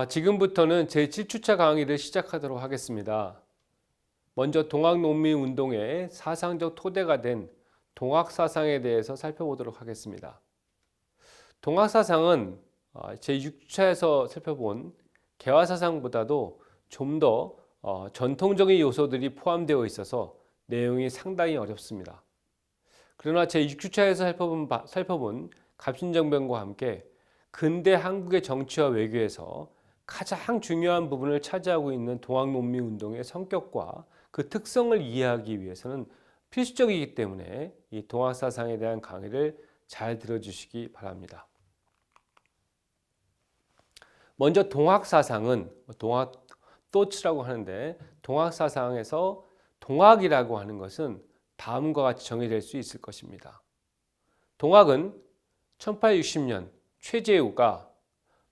지금부터는 제7주차 강의를 시작하도록 하겠습니다. 먼저 동학농민운동의 사상적 토대가 된 동학사상에 대해서 살펴보도록 하겠습니다. 동학사상은 제6주차에서 살펴본 개화사상보다도 좀 더 전통적인 요소들이 포함되어 있어서 내용이 상당히 어렵습니다. 그러나 제6주차에서 살펴본 갑신정변과 함께 근대 한국의 정치와 외교에서 가장 중요한 부분을 차지하고 있는 동학농민운동의 성격과 그 특성을 이해하기 위해서는 필수적이기 때문에 이 동학사상에 대한 강의를 잘 들어주시기 바랍니다. 먼저 동학사상은 동학도츠라고 하는데, 동학사상에서 동학이라고 하는 것은 다음과 같이 정의될 수 있을 것입니다. 동학은 1860년 최재우가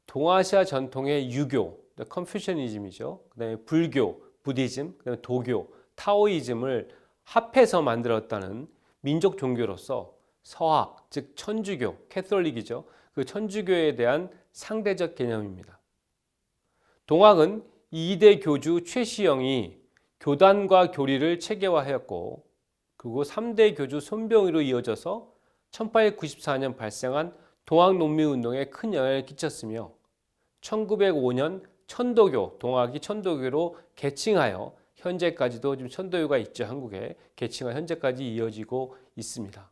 동아시아 전통의 유교, 컨퓨셔니즘이죠. 그다음에 불교, 부디즘, 그다음에 도교, 타오이즘을 합해서 만들었다는 민족 종교로서 서학, 즉 천주교, 캐톨릭이죠. 그 천주교에 대한 상대적 개념입니다. 동학은 2대 교주 최시영이 교단과 교리를 체계화하였고, 그리고 3대 교주 손병희로 이어져서 1894년 발생한 동학농민운동에 큰 영향을 끼쳤으며 1905년 천도교, 동학이 천도교로 개칭하여 현재까지도 지금 천도교가 있죠. 한국에 개칭하 현재까지 이어지고 있습니다.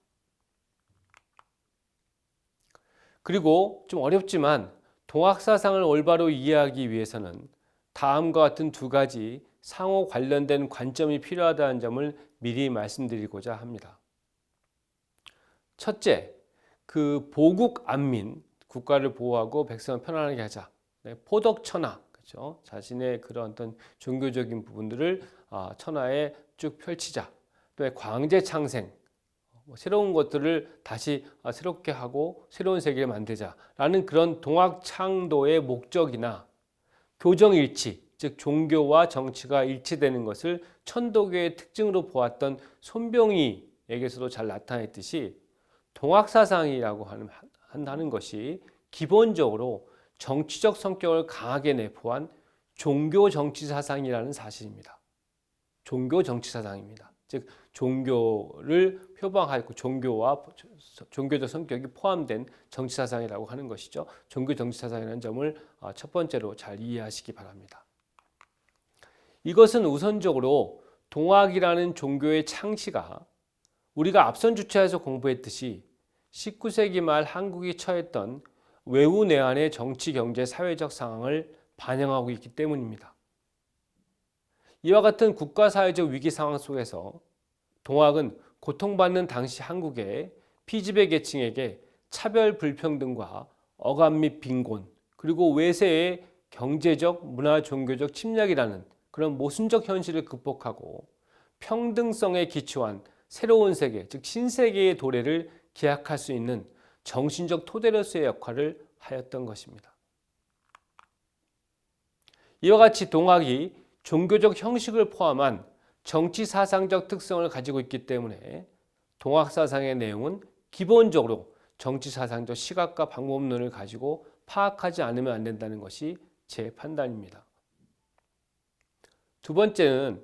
그리고 좀 어렵지만 동학사상을 올바로 이해하기 위해서는 다음과 같은 두 가지 상호 관련된 관점이 필요하다는 점을 미리 말씀드리고자 합니다. 첫째, 그 보국 안민, 국가를 보호하고 백성을 편안하게 하자. 포덕천하, 그렇죠? 자신의 그런 어떤 종교적인 부분들을 천하에 쭉 펼치자. 또 광제창생, 새로운 것들을 다시 새롭게 하고 새로운 세계를 만들자라는 그런 동학창도의 목적이나 교정일치, 즉 종교와 정치가 일치되는 것을 천도교의 특징으로 보았던 손병희에게서도 잘 나타냈듯이 동학사상이라고 한다는 것이 기본적으로 정치적 성격을 강하게 내포한 종교정치사상이라는 사실입니다. 종교정치사상입니다. 즉 종교를 표방하고 종교와 종교적 성격이 포함된 정치사상이라고 하는 것이죠. 종교정치사상이라는 점을 첫 번째로 잘 이해하시기 바랍니다. 이것은 우선적으로 동학이라는 종교의 창시가 우리가 앞선 주차에서 공부했듯이 19세기 말 한국이 처했던 외우내환의 정치, 경제, 사회적 상황을 반영하고 있기 때문입니다. 이와 같은 국가사회적 위기 상황 속에서 동학은 고통받는 당시 한국의 피지배 계층에게 차별 불평등과 억압 및 빈곤, 그리고 외세의 경제적, 문화, 종교적 침략이라는 그런 모순적 현실을 극복하고 평등성에 기초한 새로운 세계, 즉 신세계의 도래를 기약할 수 있는 정신적 토대로서의 역할을 하였던 것입니다. 이와 같이 동학이 종교적 형식을 포함한 정치 사상적 특성을 가지고 있기 때문에 동학사상의 내용은 기본적으로 정치 사상적 시각과 방법론을 가지고 파악하지 않으면 안 된다는 것이 제 판단입니다. 두 번째는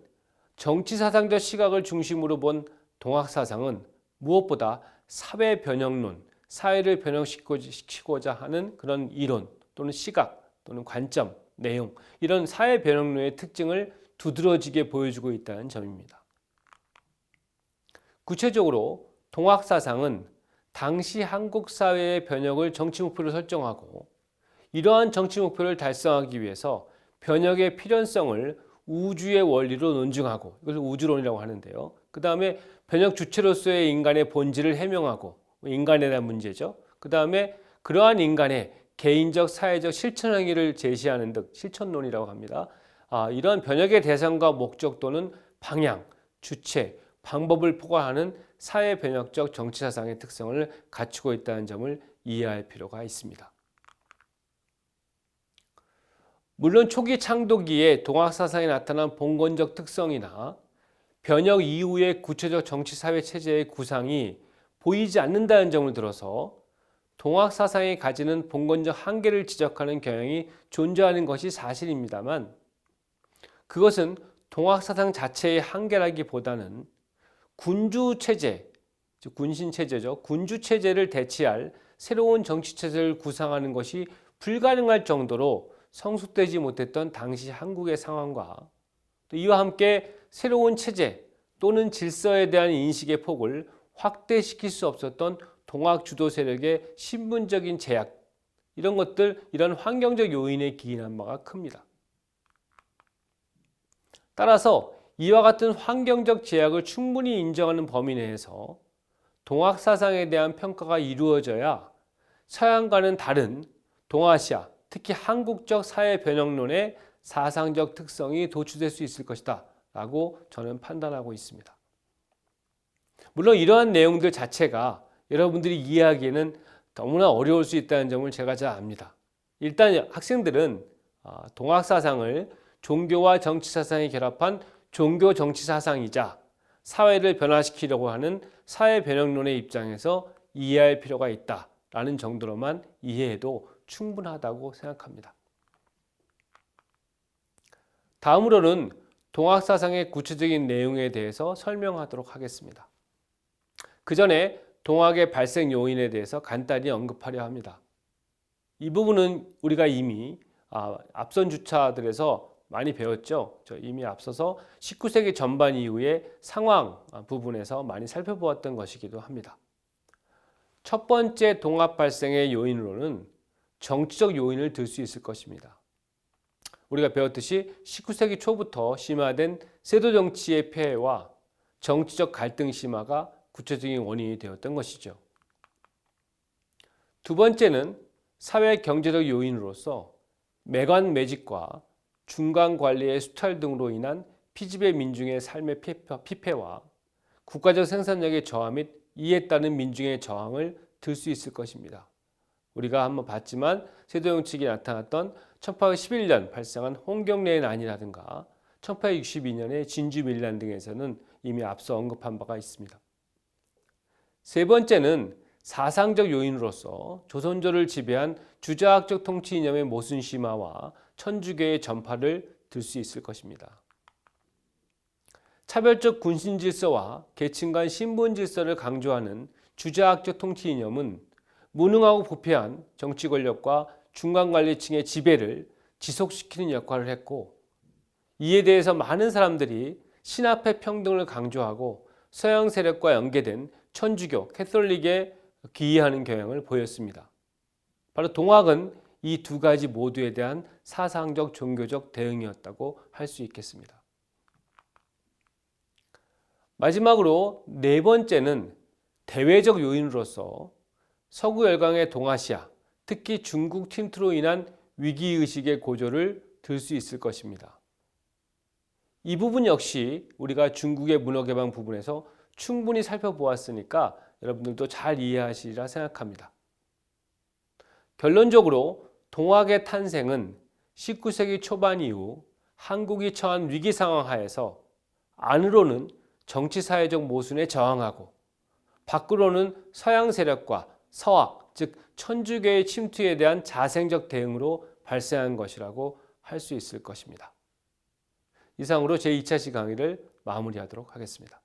정치 사상적 시각을 중심으로 본 동학사상은 무엇보다 사회 변형론, 사회를 변형시키고자 하는 그런 이론 또는 시각 또는 관점, 내용, 이런 사회 변형론의 특징을 두드러지게 보여주고 있다는 점입니다. 구체적으로 동학사상은 당시 한국 사회의 변혁을 정치 목표로 설정하고 이러한 정치 목표를 달성하기 위해서 변혁의 필연성을 우주의 원리로 논증하고, 이것을 우주론이라고 하는데요. 그 다음에 변혁 주체로서의 인간의 본질을 해명하고, 인간에 대한 문제죠. 그 다음에 그러한 인간의 개인적, 사회적 실천 행위를 제시하는 등 실천론이라고 합니다. 이러한 변혁의 대상과 목적 또는 방향, 주체, 방법을 포괄하는 사회 변혁적 정치 사상의 특성을 갖추고 있다는 점을 이해할 필요가 있습니다. 물론 초기 창도기에 동학사상에 나타난 봉건적 특성이나 변혁 이후의 구체적 정치 사회 체제의 구상이 보이지 않는다는 점을 들어서 동학 사상이 가지는 봉건적 한계를 지적하는 경향이 존재하는 것이 사실입니다만 그것은 동학 사상 자체의 한계라기보다는 군주 체제, 즉 군신 체제죠. 군주 체제를 대체할 새로운 정치 체제를 구상하는 것이 불가능할 정도로 성숙되지 못했던 당시 한국의 상황과 또 이와 함께 새로운 체제 또는 질서에 대한 인식의 폭을 확대시킬 수 없었던 동학 주도 세력의 신분적인 제약, 이런 것들, 이런 환경적 요인에 기인한 바가 큽니다. 따라서 이와 같은 환경적 제약을 충분히 인정하는 범위 내에서 동학 사상에 대한 평가가 이루어져야 서양과는 다른 동아시아, 특히 한국적 사회 변형론의 사상적 특성이 도출될 수 있을 것이다 라고 저는 판단하고 있습니다. 물론 이러한 내용들 자체가 여러분들이 이해하기에는 너무나 어려울 수 있다는 점을 제가 잘 압니다. 일단 학생들은 동학 사상을 종교와 정치 사상이 결합한 종교 정치 사상이자 사회를 변화시키려고 하는 사회 변형론의 입장에서 이해할 필요가 있다라는 정도로만 이해해도 충분하다고 생각합니다. 다음으로는 동학 사상의 구체적인 내용에 대해서 설명하도록 하겠습니다. 그 전에 동학의 발생 요인에 대해서 간단히 언급하려 합니다. 이 부분은 우리가 이미 앞선 주차들에서 많이 배웠죠. 이미 앞서서 19세기 전반 이후의 상황 부분에서 많이 살펴보았던 것이기도 합니다. 첫 번째 동학 발생의 요인으로는 정치적 요인을 들 수 있을 것입니다. 우리가 배웠듯이 19세기 초부터 심화된 세도 정치의 폐해와 정치적 갈등 심화가 구체적인 원인이 되었던 것이죠. 두 번째는 사회 경제적 요인으로서 매관 매직과 중간 관리의 수탈 등으로 인한 피지배 민중의 삶의 피폐와 국가적 생산력의 저하 및 이에 따른 민중의 저항을 들 수 있을 것입니다. 우리가 한번 봤지만 세도 정책이 나타났던 1811년 발생한 홍경래의 난이라든가 1862년의 진주 밀란 등에서는 이미 앞서 언급한 바가 있습니다. 세 번째는 사상적 요인으로서 조선조를 지배한 주자학적 통치 이념의 모순 심화와 천주교의 전파를 들 수 있을 것입니다. 차별적 군신 질서와 계층 간 신분 질서를 강조하는 주자학적 통치 이념은 무능하고 부패한 정치 권력과 중간 관리층의 지배를 지속시키는 역할을 했고 이에 대해서 많은 사람들이 신합의 평등을 강조하고 서양 세력과 연계된 천주교, 캐톨릭에 기이하는 경향을 보였습니다. 바로 동학은 이 두 가지 모두에 대한 사상적 종교적 대응이었다고 할 수 있겠습니다. 마지막으로 네 번째는 대외적 요인으로서 서구 열강의 동아시아, 특히 중국 침투로 인한 위기의식의 고조를 들 수 있을 것입니다. 이 부분 역시 우리가 중국의 문화개방 부분에서 충분히 살펴보았으니까 여러분들도 잘 이해하시리라 생각합니다. 결론적으로 동학의 탄생은 19세기 초반 이후 한국이 처한 위기 상황 하에서 안으로는 정치사회적 모순에 저항하고 밖으로는 서양 세력과 서학, 즉 천주교의 침투에 대한 자생적 대응으로 발생한 것이라고 할 수 있을 것입니다. 이상으로 제2차 시 강의를 마무리하도록 하겠습니다.